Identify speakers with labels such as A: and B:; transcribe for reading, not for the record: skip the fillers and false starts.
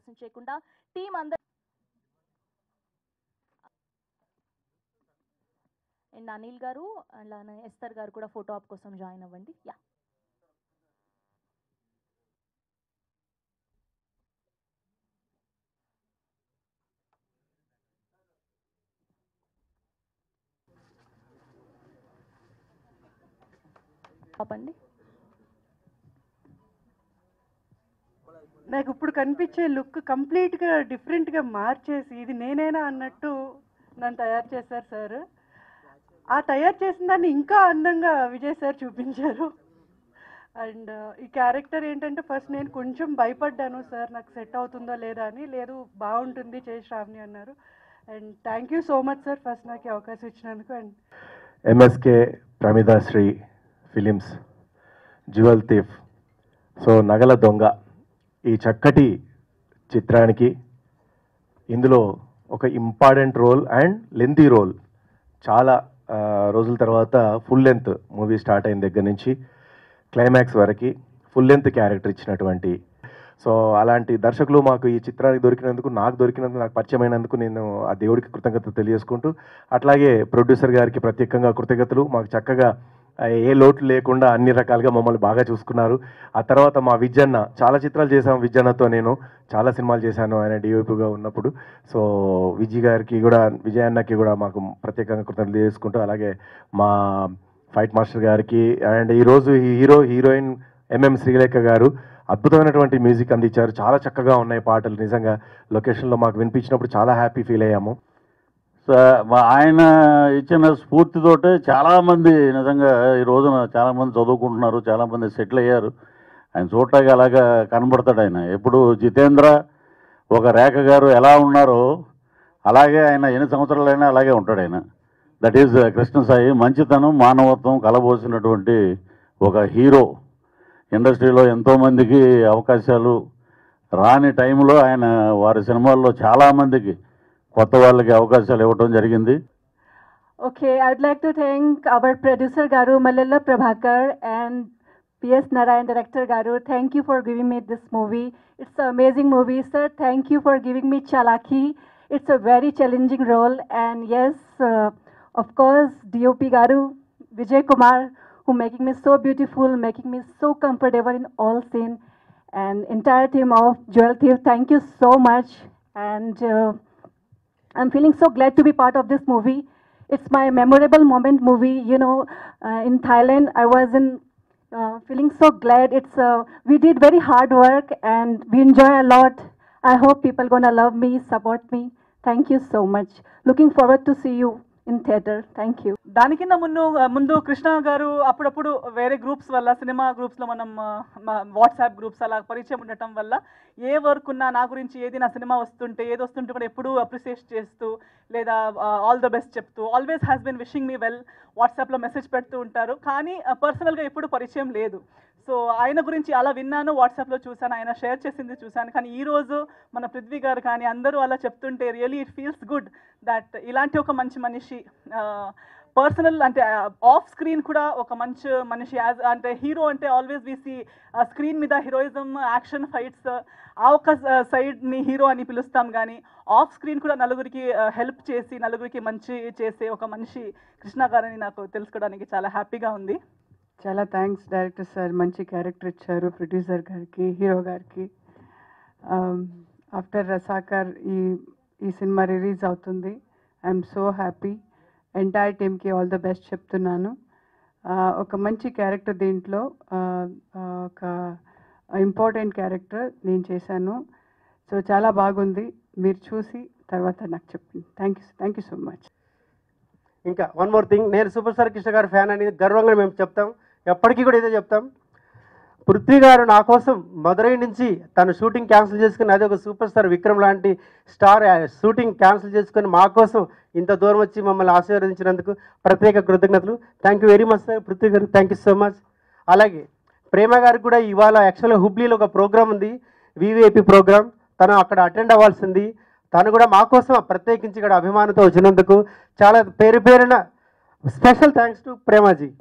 A: ఆలస్యం చేయకుండా టీం అందరూ అండ్ అనిల్ గారు అలానే ఎస్తర్ గారు కూడా ఫోటో ఆప్ కోసం జాయిన్ అవ్వండి. యా పాపండి.
B: నాకు ఇప్పుడు కనిపించే లుక్ కంప్లీట్గా డిఫరెంట్గా మార్చేసి ఇది నేనేనా అన్నట్టు నన్ను తయారు చేశారు సార్. ఆ తయారు చేసిన దాన్ని ఇంకా అందంగా విజయ్ సార్ చూపించారు. అండ్ ఈ క్యారెక్టర్ ఏంటంటే ఫస్ట్ నేను కొంచెం భయపడ్డాను సార్ నాకు సెట్ అవుతుందో లేదా అని. లేదు బాగుంటుంది చేసి శ్రావణి అన్నారు. And thank you so much sir first నాకు ఈ అవకాశం ఇచ్చినందుకు. And
C: MSK Pramidasri films jewel thief so నగల దొంగ ఈ చక్కటి చిత్రానికి ఇందులో ఒక important role and lengthy role చాలా రోజుల తర్వాత ఫుల్ లెంత్ మూవీ స్టార్ట్ అయిన దగ్గర నుంచి క్లైమాక్స్ వరకు ఫుల్ లెంత్ క్యారెక్టర్ ఇచ్చినటువంటి సో అలాంటి దర్శకులు మాకు ఈ చిత్రానికి దొరికినందుకు నాకు పరిచయమైనందుకు నేను ఆ దేవుడికి కృతజ్ఞతలు తెలియజేసుకుంటూ అట్లాగే ప్రొడ్యూసర్ గారికి ప్రత్యేకంగా కృతజ్ఞతలు. మాకు చక్కగా ఏ లోటు లేకుండా అన్ని రకాలుగా మమ్మల్ని బాగా చూసుకున్నారు. ఆ తర్వాత మా విజయన్న చాలా చిత్రాలు చేశాము. విజయన్నతో నేను చాలా సినిమాలు చేశాను ఆయన డిఓపిగా ఉన్నప్పుడు. సో విజయన్నకి కూడా మాకు ప్రత్యేకంగా కృతజ్ఞతలు తెలియజేసుకుంటూ అలాగే మా ఫైట్ మాస్టర్ గారికి అండ్ ఈరోజు హీరోయిన్ ఎంఎం శ్రీలేఖ గారు అద్భుతమైనటువంటి మ్యూజిక్ అందించారు. చాలా చక్కగా ఉన్నాయి పాటలు. నిజంగా లొకేషన్లో మాకు వినిపించినప్పుడు చాలా హ్యాపీ ఫీల్ అయ్యాము.
D: ఆయన ఇచ్చిన స్ఫూర్తితోటే చాలామంది నిజంగా ఈ రోజున చాలామంది చదువుకుంటున్నారు, చాలామంది సెటిల్ అయ్యారు. ఆయన చూడటానికి అలాగా కనబడతాడు. ఆయన ఎప్పుడు జితేంద్ర ఒక రేఖ గారు ఎలా ఉన్నారో అలాగే ఆయన ఎన్ని సంవత్సరాలైనా అలాగే ఉంటాడు. ఆయన దట్ ఈజ్ కృష్ణసాయి. మంచితనం మానవత్వం కలబోసినటువంటి ఒక హీరో. ఇండస్ట్రీలో ఎంతోమందికి అవకాశాలు రాని టైంలో ఆయన వారి సినిమాల్లో చాలామందికి కొత్త వాళ్ళకి అవకాశాలు ఇవ్వడం జరిగింది.
B: Okay, I'd like to thank our producer Garu Malala Prabhakar and P.S. Narayan director Garu. Thank you for giving me this movie. It's an amazing movie, sir. Thank you for giving me Chalaki. It's a very challenging role, and yes, of course, DOP Garu, Vijay Kumar, who making me so beautiful, making me so comfortable in all scene, and entire team of Jewel Thief. Thank you so much, and I'm feeling so glad to be part of this movie. It's my memorable moment movie. You know, in Thailand, I was feeling so glad. We did very hard work and we enjoy a lot. I hope people gonna love me, support me. Thank you so much. Looking forward to see you in theater. Thank you.
E: దానికింద ముందు కృష్ణ గారు అప్పుడప్పుడు వేరే groups వల్ల cinema గ్రూప్స్లో మనం WhatsApp groups అలా పరిచయం ఉండటం వల్ల ఏ వర్క్ ఉన్నా నా గురించి నా సినిమా వస్తుంటే కూడా ఎప్పుడూ అప్రిషియేట్ చేస్తూ లేదా ఆల్ ద బెస్ట్ చెప్తూ always has been wishing me well వాట్సాప్లో మెసేజ్ పెడుతూ ఉంటారు. కానీ పర్సనల్గా ఎప్పుడు పరిచయం లేదు. సో ఆయన గురించి అలా విన్నాను, వాట్సాప్లో చూశాను, ఆయన షేర్ చేసింది చూశాను. కానీ ఈరోజు మన పృథ్వీ గారు కానీ అందరూ అలా చెప్తుంటే really it feels good that ఇలాంటి ఒక మంచి మనిషి పర్సనల్ అంటే ఆఫ్ స్క్రీన్ కూడా ఒక మంచి మనిషి అంటే హీరో అంటే ఆల్వేస్ వి సీ స్క్రీన్ మీద హీరోయిజం యాక్షన్ ఫైట్స్ ఆ ఒక సైడ్ని హీరో అని పిలుస్తాం. కానీ ఆఫ్ స్క్రీన్ కూడా నలుగురికి హెల్ప్ చేసి నలుగురికి మంచి చేసే ఒక మనిషి కృష్ణ గారని నాకు తెలుసుకోవడానికి చాలా హ్యాపీగా ఉంది.
B: చాలా థ్యాంక్స్ డైరెక్టర్ సార్, మంచి క్యారెక్టర్ ఇచ్చారు. ప్రొడ్యూసర్ గారికి, హీరో గారికి. ఆఫ్టర్ రసాకర్ ఈ సినిమా రిలీజ్ అవుతుంది. I'm so happy. ఎంటైర్ టీమ్కి ఆల్ ద బెస్ట్ చెప్తున్నాను. ఒక మంచి క్యారెక్టర్ దీంట్లో ఒక ఇంపార్టెంట్ క్యారెక్టర్ నేను చేశాను. సో చాలా బాగుంది. మీరు చూసి తర్వాత నాకు చెప్పండి. Thank you so much.
F: ఇంకా వన్ మోర్ థింగ్, నేను సూపర్ స్టార్ కృష్ణ గారి ఫ్యాన్ అనేది గర్వంగా మేము చెప్తాం, ఎప్పటికీ కూడా ఇదే చెప్తాం. పృథ్వీ గారు నా కోసం మదురై నుంచి తను షూటింగ్ క్యాన్సిల్ చేసుకుని అదే ఒక సూపర్ స్టార్ విక్రమ్ లాంటి స్టార్ షూటింగ్ క్యాన్సిల్ చేసుకొని మా కోసం ఇంత దూరం వచ్చి మమ్మల్ని ఆశీర్వదించినందుకు ప్రత్యేక కృతజ్ఞతలు. Thank you very much sir. Prithvi గారు థ్యాంక్ యూ సో మచ్. అలాగే ప్రేమ గారికి కూడా ఇవాళ యాక్చువల్గా హుబ్లీలో ఒక ప్రోగ్రామ్ ఉంది, వివిఐపి ప్రోగ్రామ్. తను అక్కడ అటెండ్ అవ్వాల్సింది. తను కూడా మా కోసం ప్రత్యేకించి ఇక్కడ అభిమానంతో వచ్చినందుకు చాలా పేరున స్పెషల్ థ్యాంక్స్ టు ప్రేమాజీ.